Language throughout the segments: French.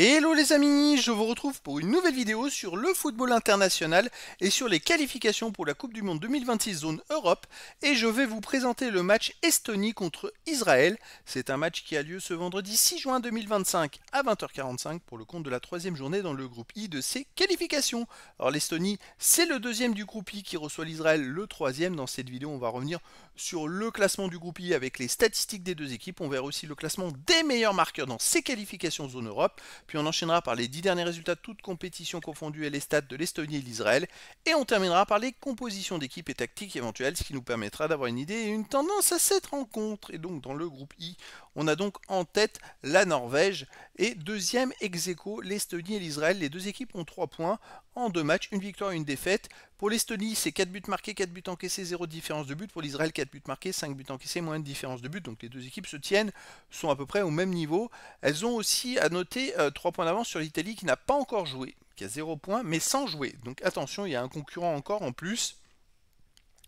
Hello les amis, je vous retrouve pour une nouvelle vidéo sur le football international et sur les qualifications pour la Coupe du Monde 2026 zone Europe et je vais vous présenter le match Estonie contre Israël. C'est un match qui a lieu ce vendredi 6 juin 2025 à 20h45 pour le compte de la troisième journée dans le groupe I de ces qualifications. Alors l'Estonie, c'est le deuxième du groupe I qui reçoit l'Israël le troisième. Dans cette vidéo, on va revenir sur le classement du groupe I avec les statistiques des deux équipes. On verra aussi le classement des meilleurs marqueurs dans ces qualifications zone Europe. Puis on enchaînera par les 10 derniers résultats de toutes compétitions confondues et les stats de l'Estonie et de l'Israël. Et on terminera par les compositions d'équipes et tactiques éventuelles, ce qui nous permettra d'avoir une idée et une tendance à cette rencontre. Et donc dans le groupe I, on a donc en tête la Norvège et deuxième ex-aequo l'Estonie et l'Israël. Les deux équipes ont 3 points en 2 matchs, une victoire et une défaite. Pour l'Estonie, c'est 4 buts marqués, 4 buts encaissés, 0 différence de but. Pour l'Israël, 4 buts marqués, 5 buts encaissés, moins de différence de but. Donc les deux équipes se tiennent, sont à peu près au même niveau. Elles ont aussi à noter 3 points d'avance sur l'Italie qui n'a pas encore joué, qui a 0 points, mais sans jouer. Donc attention, il y a un concurrent encore en plus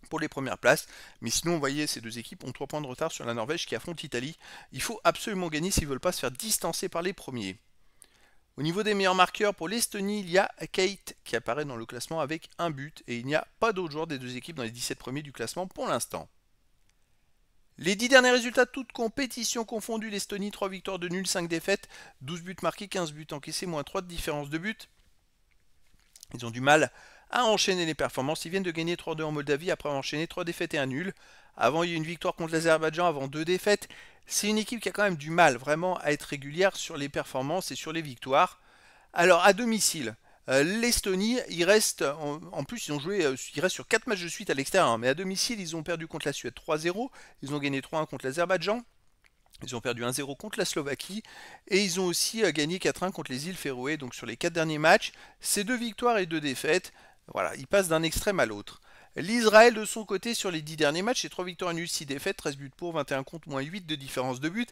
pour les premières places. Mais sinon, vous voyez, ces deux équipes ont 3 points de retard sur la Norvège qui affronte l'Italie. Il faut absolument gagner s'ils ne veulent pas se faire distancer par les premiers. Au niveau des meilleurs marqueurs, pour l'Estonie, il y a Kate qui apparaît dans le classement avec un but et il n'y a pas d'autres joueurs des deux équipes dans les 17 premiers du classement pour l'instant. Les 10 derniers résultats, toutes compétitions confondues, l'Estonie, 3 victoires de nul, 5 défaites, 12 buts marqués, 15 buts encaissés, moins 3 de différence de but. Ils ont du mal à enchaîner les performances. Ils viennent de gagner 3-2 en Moldavie après avoir enchaîné 3 défaites et un nul. Avant, il y a eu une victoire contre l'Azerbaïdjan, avant 2 défaites. C'est une équipe qui a quand même du mal vraiment à être régulière sur les performances et sur les victoires. Alors, à domicile, l'Estonie, il reste, en plus, ils restent sur 4 matchs de suite à l'extérieur, mais à domicile, ils ont perdu contre la Suède 3-0, ils ont gagné 3-1 contre l'Azerbaïdjan, ils ont perdu 1-0 contre la Slovaquie, et ils ont aussi gagné 4-1 contre les îles Féroé. Donc sur les 4 derniers matchs, c'est 2 victoires et 2 défaites. Voilà, ils passent d'un extrême à l'autre. L'Israël, de son côté, sur les 10 derniers matchs, c'est 3 victoires nuls, 6 défaites, 13 buts pour, 21 contre, moins 8 de différence de but.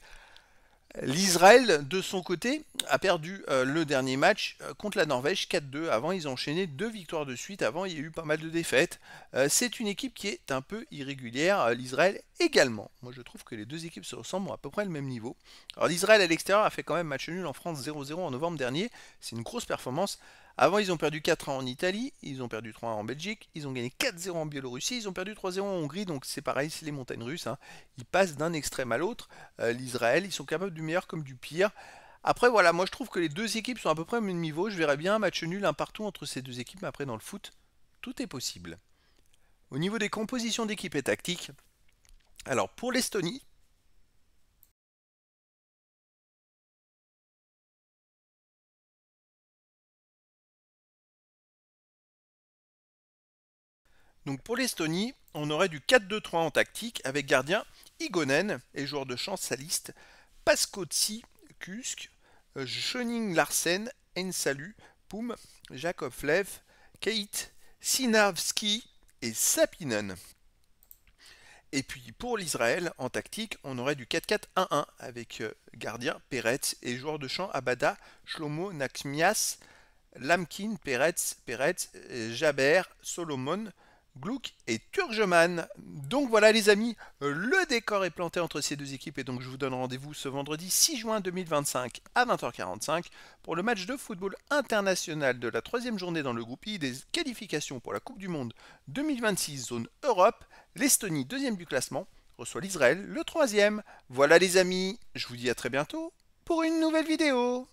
L'Israël, de son côté, a perdu le dernier match contre la Norvège 4-2. Avant, ils ont enchaîné 2 victoires de suite. Avant, il y a eu pas mal de défaites. C'est une équipe qui est un peu irrégulière. L'Israël également. Moi, je trouve que les deux équipes se ressemblent, ont à peu près le même niveau. Alors, l'Israël à l'extérieur a fait quand même match nul en France 0-0 en novembre dernier. C'est une grosse performance. Avant, ils ont perdu 4-1 en Italie, ils ont perdu 3-1 en Belgique, ils ont gagné 4-0 en Biélorussie, ils ont perdu 3-0 en Hongrie, donc c'est pareil, c'est les montagnes russes. Ils passent d'un extrême à l'autre. L'Israël, ils sont capables du meilleur comme du pire. Après, voilà, moi je trouve que les deux équipes sont à peu près au même niveau. Je verrais bien un match nul, un partout entre ces deux équipes, mais après dans le foot, tout est possible. Au niveau des compositions d'équipe et tactiques, alors pour l'Estonie, on aurait du 4-2-3 en tactique avec gardien Igonen et joueur de champ Saliste, Paskotsi, Kusk, Schöning Larsen, Ensalu, Poum, Jakob Flev, Kate, Sinavski et Sapinen. Et puis pour l'Israël, en tactique, on aurait du 4-4-1-1 avec gardien Peretz et joueur de champ Abada, Shlomo Nakhmias, Lamkin, Peretz, Jaber, Solomon, Gluck et Turgeman. Donc voilà les amis, le décor est planté entre ces deux équipes et donc je vous donne rendez-vous ce vendredi 6 juin 2025 à 20h45 pour le match de football international de la troisième journée dans le groupe I des qualifications pour la Coupe du Monde 2026 zone Europe. L'Estonie, deuxième du classement, reçoit l'Israël, le troisième. Voilà les amis, je vous dis à très bientôt pour une nouvelle vidéo.